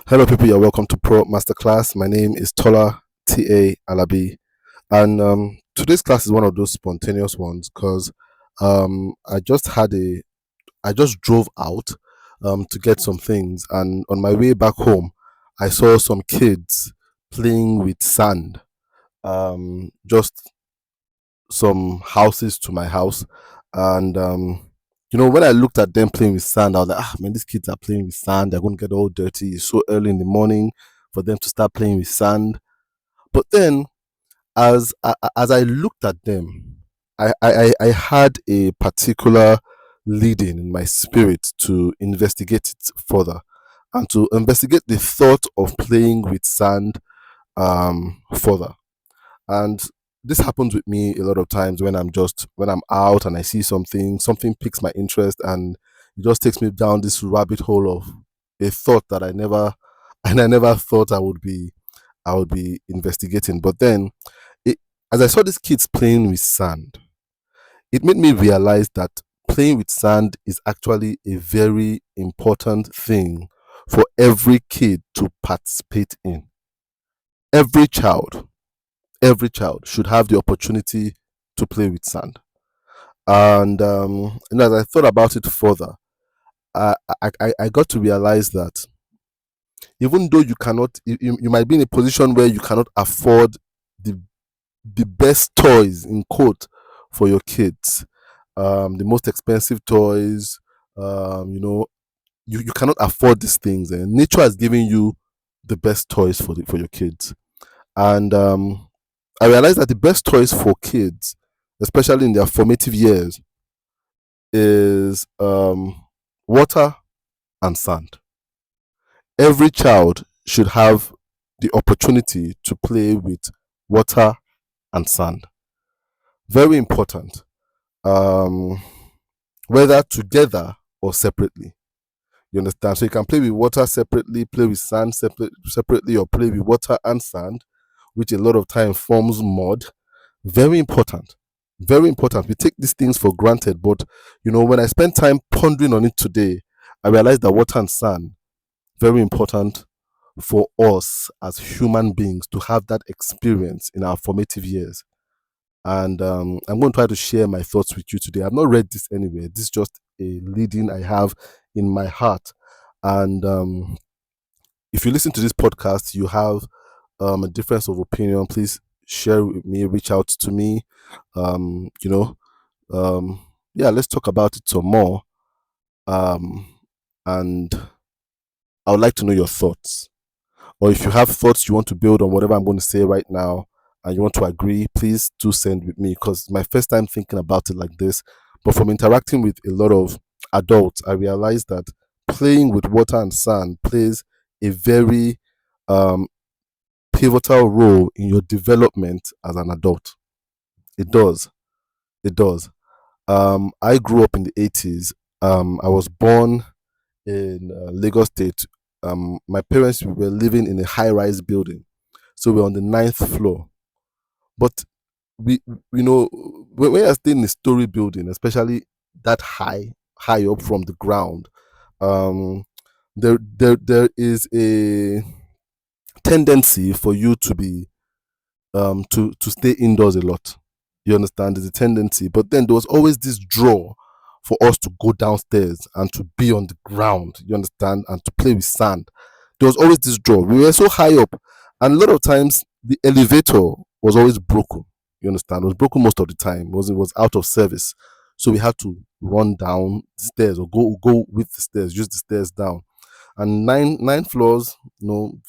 Hello, people. You're welcome to ProUp Masterclass. My name is Tola T.A. Alabi, and today's class is one of those spontaneous ones because I just I just drove out to get some things, and on my way back home, I saw some kids playing with sand. Just some houses to my house, and when I looked at them playing with sand, I was like, ah, man, these kids are playing with sand. They're going to get all dirty. It's so early in the morning for them to start playing with sand. But then, as I looked at them, I had a particular leading in my spirit to investigate it further and to investigate the thought of playing with sand further. And this happens with me a lot of times when I'm out and I see something piques my interest, and it just takes me down this rabbit hole of a thought that I never and I never thought I would be investigating. But then, it, as I saw these kids playing with sand, it made me realize that playing with sand is actually a very important thing for every kid to participate in. Every child, every child should have the opportunity to play with sand. And as I thought about it further, I got to realize that even though you might be in a position where you cannot afford the best toys in quote for your kids, the most expensive toys, you cannot afford these things, and nature has given you the best toys for your kids. And I realized that the best toys for kids, especially in their formative years, is water and sand. Every child should have the opportunity to play with water and sand. Very important. Um, Whether together or separately. You understand? So you can play with water separately, play with sand separately, or play with water and sand, which a lot of time forms mud. Very important. Very important. We take these things for granted, but when I spend time pondering on it today, I realized that water and sand very important for us as human beings to have that experience in our formative years. And I'm going to try to share my thoughts with you today. I've not read this anywhere. This is just a leading I have in my heart. And if you listen to this podcast, you have a difference of opinion, please share with me, reach out to me. Um, you know, yeah, let's talk about it some more. Um, and I would like to know your thoughts. Or if you have thoughts you want to build on whatever I'm going to say right now and you want to agree, please do send with me because it's my first time thinking about it like this. But from interacting with a lot of adults, I realized that playing with water and sand plays a very um, pivotal role in your development as an adult. It does. It does. I grew up in the 80s. I was born in Lagos State. My parents were living in a high-rise building, so we're on the ninth floor. But we, when you're staying in a story building, especially that high up from the ground, um, there is a tendency for you to be to stay indoors a lot. You understand? There's a tendency, but then there was always this draw for us to go downstairs and to be on the ground. You understand? And to play with sand. There was always this draw. We were so high up, and a lot of times the elevator was always broken. You understand? It was broken most of the time. It was out of service, so we had to run down the stairs or go with the stairs, use the stairs down. And nine floors,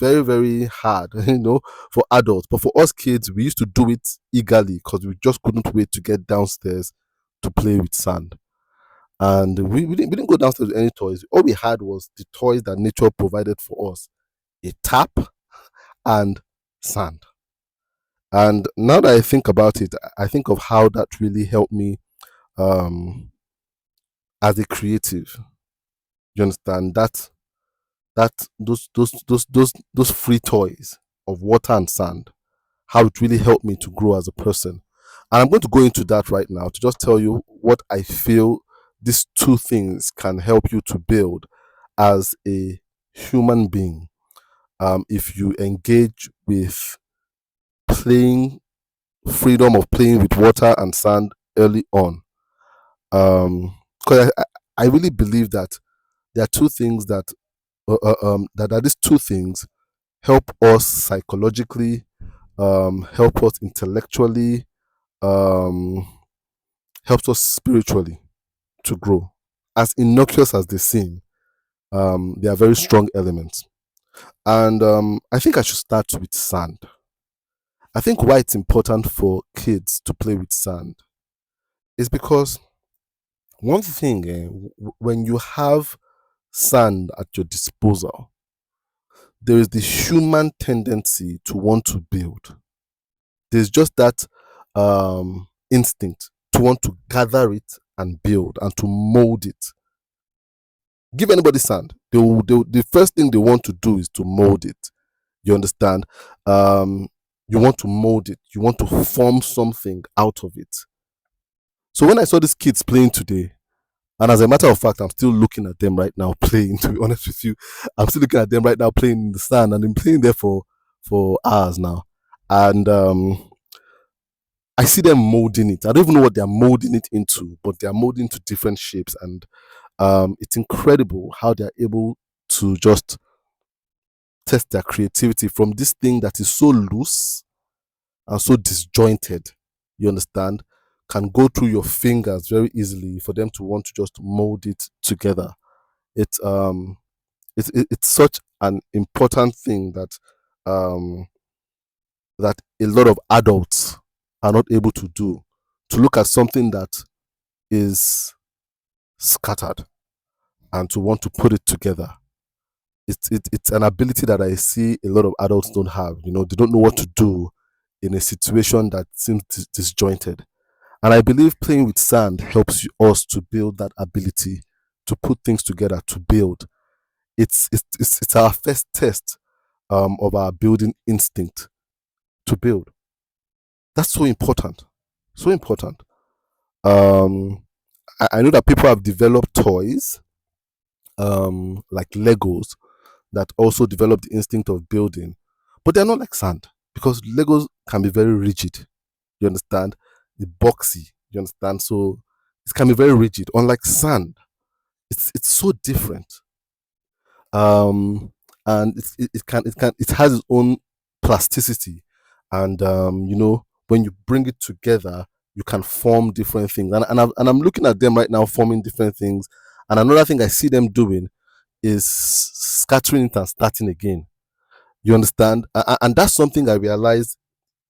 very very hard, for adults. But for us kids, we used to do it eagerly because we just couldn't wait to get downstairs to play with sand. And we didn't go downstairs with any toys. All we had was the toys that nature provided for us: a tap and sand. And now that I think about it, I think of how that really helped me as a creative. You understand that those free toys of water and sand, how it really helped me to grow as a person. And I'm going to go into that right now to just tell you what I feel these two things can help you to build as a human being. if you engage with playing, freedom of playing with water and sand early on. Because I really believe that there are two things that these two things help us psychologically, help us intellectually, um, helps us spiritually to grow. As innocuous as they seem, they are very strong elements. And I think I should start with sand. I think why it's important for kids to play with sand is because one thing, when you have sand at your disposal, there is this human tendency to want to build. There's just that instinct to want to gather it and build and to mold it. Give anybody sand, the first thing they want to do is to mold it. You understand? You want to mold it. You want to form something out of it. So when I saw these kids playing today, and as a matter of fact, I'm still looking at them right now playing. To be honest with you, I'm still looking at them right now playing in the sand, and they're playing there for hours now. And I see them molding it. I don't even know what they're molding it into, but they're molding to different shapes, and it's incredible how they're able to just test their creativity from this thing that is so loose and so disjointed. You understand? Can go through your fingers very easily for them to want to just mold it together. It's it's such an important thing that um that a lot of adults are not able to do, to look at something that is scattered and to want to put it together. It's an ability that I see a lot of adults don't have. You know, they don't know what to do in a situation that seems disjointed. And I believe playing with sand helps us to build that ability to put things together, to build. It's our first test of our building instinct to build. That's so important. So important. Um, I know that people have developed toys like Legos that also develop the instinct of building, but they're not like sand because Legos can be very rigid. You understand? It's boxy. You understand? So it can be very rigid. Unlike sand, it's so different. Um, and it has its own plasticity, and you know, when you bring it together, you can form different things. And I'm looking at them right now forming different things. And another thing I see them doing is scattering it and starting again. You understand? And that's something I realized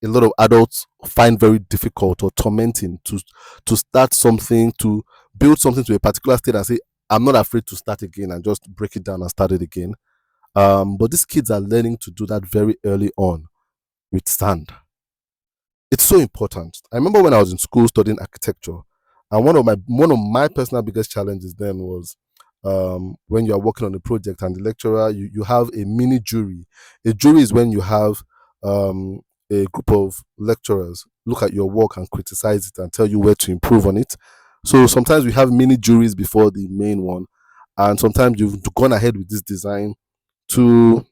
a lot of adults find very difficult or tormenting, to start something, to build something to a particular state and say, I'm not afraid to start again and just break it down and start it again. But these kids are learning to do that very early on with sand. It's so important. I remember when I was in school studying architecture, and one of my personal biggest challenges then was when you are working on a project and the lecturer, you have a mini jury. A jury is when you have a group of lecturers look at your work and criticize it and tell you where to improve on it. So sometimes we have mini juries before the main one, and sometimes you've gone ahead with this design to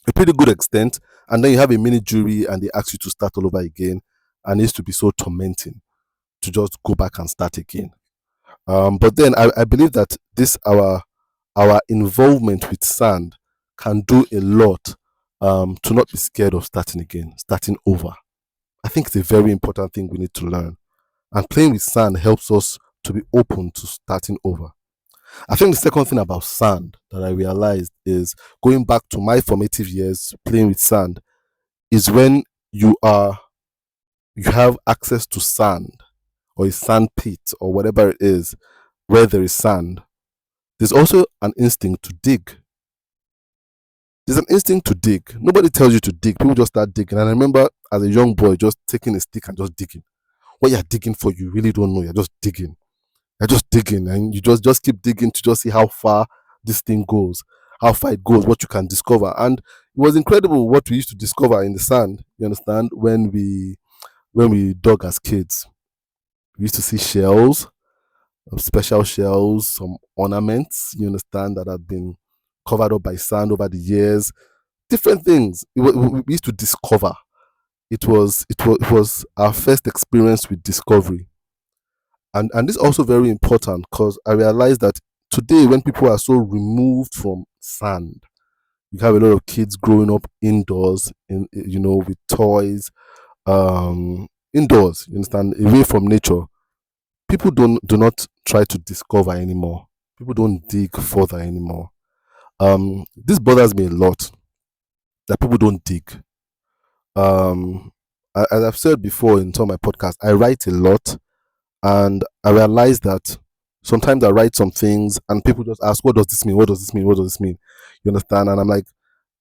a pretty good extent, and then you have a mini jury and they ask you to start all over again, and it used to be so tormenting to just go back and start again. But then I believe that this our involvement with sand can do a lot to not be scared of starting again, starting over. I think it's a very important thing we need to learn. And playing with sand helps us to be open to starting over. I think the second thing about sand that I realized is, going back to my formative years playing with sand, is when you are you have access to sand or a sand pit or whatever it is where there is sand. There's also an instinct to dig. There's an instinct to dig. Nobody tells you to dig. People just start digging. And I remember as a young boy just taking a stick and just digging. What you're digging for, you really don't know. You're just digging. You're just digging, and you just keep digging to just see how far this thing goes, how far it goes, what you can discover. And it was incredible what we used to discover in the sand. You understand? When we dug as kids, we used to see shells, special shells, some ornaments. You understand, that had been covered up by sand over the years. different things. We used to discover. It was our first experience with discovery, and this is also very important because I realized that today, when people are so removed from sand, you have a lot of kids growing up indoors, with toys, indoors. You understand, away from nature. People do not try to discover anymore. People don't dig further anymore. This bothers me a lot that people don't dig. As I've said before in some of my podcasts, I write a lot, and I realize that sometimes I write some things and people just ask, "What does this mean? What does this mean? What does this mean?" You understand? And I'm like,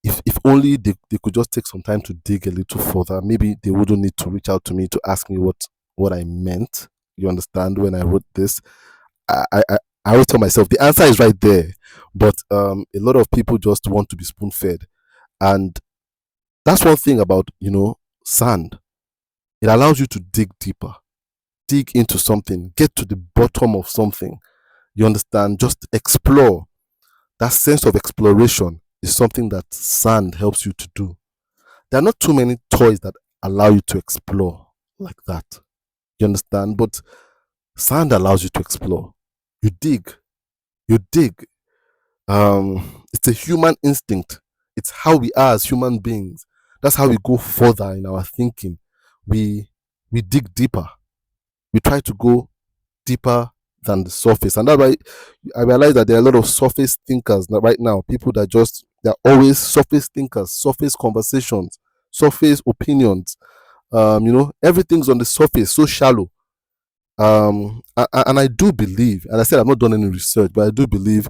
if only they could just take some time to dig a little further, maybe they wouldn't need to reach out to me to ask me what I meant. You understand? When I wrote this, I I, I I always tell myself the answer is right there, but a lot of people just want to be spoon fed, and that's one thing about sand. It allows you to dig deeper, dig into something, get to the bottom of something. You understand? Just explore. That sense of exploration is something that sand helps you to do. There are not too many toys that allow you to explore like that. You understand? But sand allows you to explore. You dig. You dig. It's a human instinct. It's how we are as human beings. That's how we go further in our thinking. We dig deeper. We try to go deeper than the surface. And that's why I realize that there are a lot of surface thinkers right now. People that they're always surface thinkers, surface conversations, surface opinions. Everything's on the surface, so shallow. And I do believe, and I said I've not done any research, but I do believe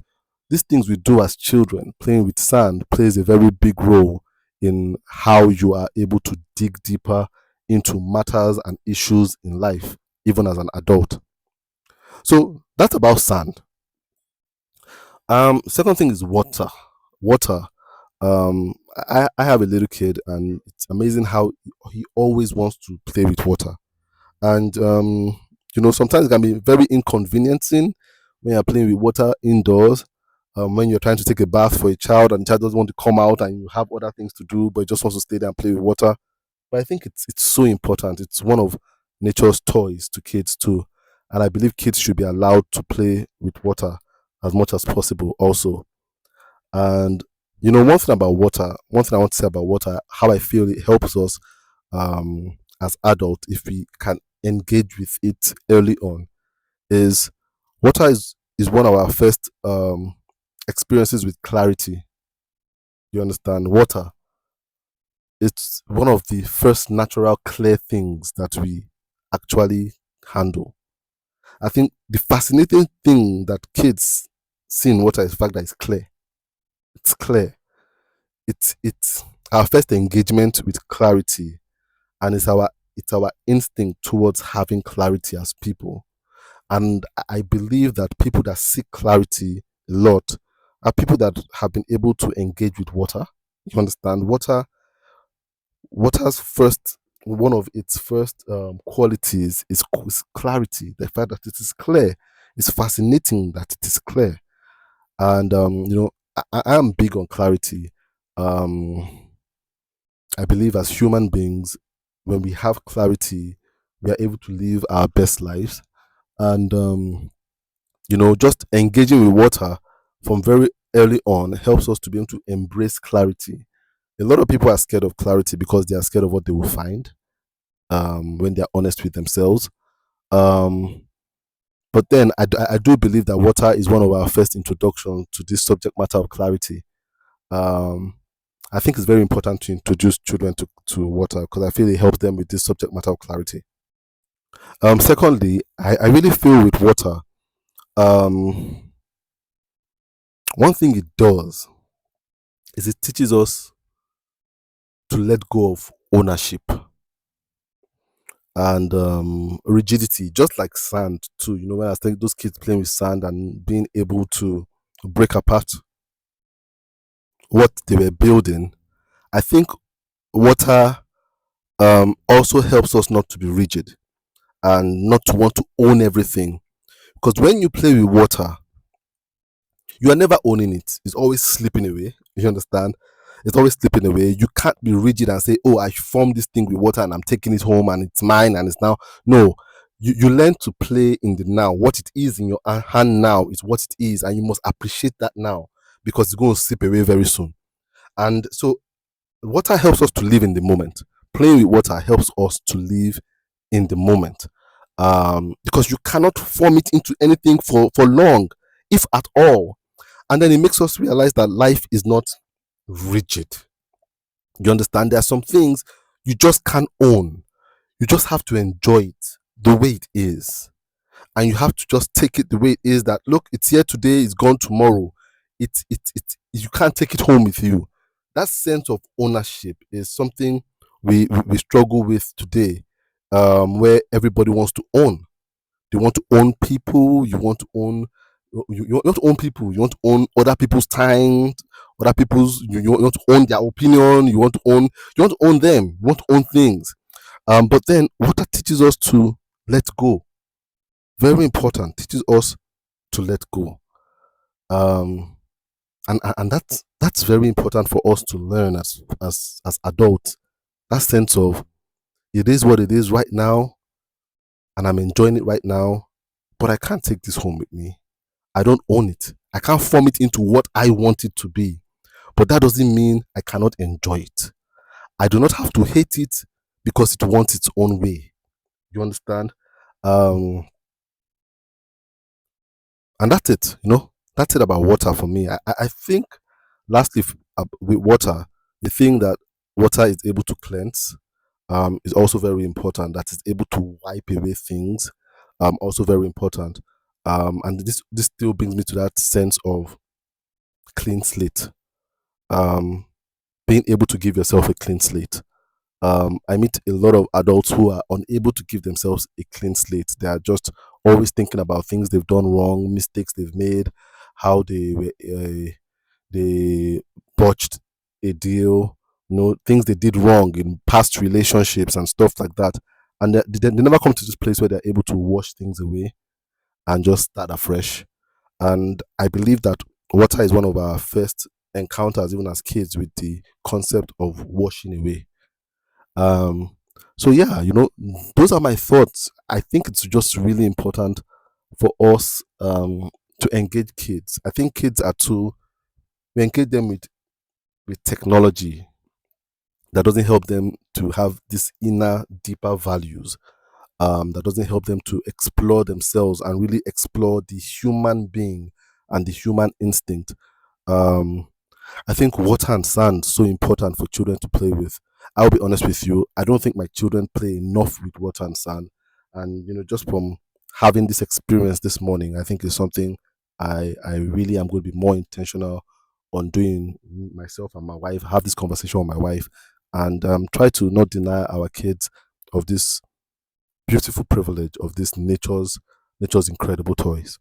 these things we do as children, playing with sand, plays a very big role in how you are able to dig deeper into matters and issues in life, even as an adult. So that's about sand. Second thing is water. Water. I have a little kid, and it's amazing how he always wants to play with water. And sometimes it can be very inconveniencing when you're playing with water indoors. When you're trying to take a bath for a child and the child doesn't want to come out and you have other things to do, but just wants to stay there and play with water. But I think it's so important. It's one of nature's toys to kids too, and I believe kids should be allowed to play with water as much as possible also. And one thing I want to say about water, how I feel it helps us as adults if we can engage with it early on, is water is one of our first experiences with clarity. You understand? Water, it's one of the first natural clear things that we actually handle. I think the fascinating thing that kids see in water is the fact that it's clear. It's clear. It's our first engagement with clarity, and it's our instinct towards having clarity as people. And I believe that people that seek clarity a lot are people that have been able to engage with water. You understand? Water's first one of its first qualities is clarity. The fact that it is clear. It's fascinating that it is clear. And I am big on clarity. Um, I believe as human beings, when we have clarity, we are able to live our best lives. And just engaging with water from very early on helps us to be able to embrace clarity. A lot of people are scared of clarity because they are scared of what they will find when they're honest with themselves. Um, but then I do believe that water is one of our first introduction to this subject matter of clarity. Um, I think it's very important to introduce children to water because I feel it helps them with this subject matter of clarity. Secondly, I really feel with water, um, one thing it does is it teaches us to let go of ownership and rigidity, just like sand too. When I think those kids playing with sand and being able to break apart what they were building, I think water also helps us not to be rigid and not to want to own everything. Because when you play with water, you are never owning it. It's always slipping away. You understand? It's always slipping away. You can't be rigid and say, oh, I formed this thing with water and I'm taking it home and it's mine and it's now. No, you learn to play in the now. What it is in your hand now is what it is, and you must appreciate that now, because it's going to slip away very soon. And so water helps us to live in the moment. Playing with water helps us to live in the moment, because you cannot form it into anything for long, if at all. And then it makes us realize that life is not rigid. You understand? There are some things you just can't own. You just have to enjoy it the way it is. And you have to just take it the way it is, that look, it's here today, it's gone tomorrow. You can't take it home with you. That sense of ownership is something we struggle with today, where everybody wants to own. They want to own people. You want to own. You want to own people. You want to own other people's time, other people's. You want to own their opinion. You want to own. You want to own them. You want to own things. But then water teaches us to let go. Very important. Teaches us to let go. And that's very important for us to learn as adults. That sense of, it is what it is right now, and I'm enjoying it right now, but I can't take this home with me. I don't own it. I can't form it into what I want it to be. But that doesn't mean I cannot enjoy it. I do not have to hate it because it wants its own way. You understand? And that's it. That's it about water for me. I think, lastly, with water, the thing that water is able to cleanse, is also very important. That is able to wipe away things, also very important. And this still brings me to that sense of clean slate. Being able to give yourself a clean slate. I meet a lot of adults who are unable to give themselves a clean slate. They are just always thinking about things they've done wrong, mistakes they've made, how they botched a deal, things they did wrong in past relationships and stuff like that. And they never come to this place where they're able to wash things away and just start afresh. And I believe that water is one of our first encounters, even as kids, with the concept of washing away. So yeah, those are my thoughts. I think it's just really important for us to engage kids. I think kids are we engage them with technology that doesn't help them to have this inner, deeper values. That doesn't help them to explore themselves and really explore the human being and the human instinct. I think water and sand so important for children to play with. I'll be honest with you, I don't think my children play enough with water and sand. And just from having this experience this morning, I think it's something I really am going to be more intentional on doing. Myself and my wife have this conversation with my wife, and try to not deny our kids of this beautiful privilege of this nature's incredible toys.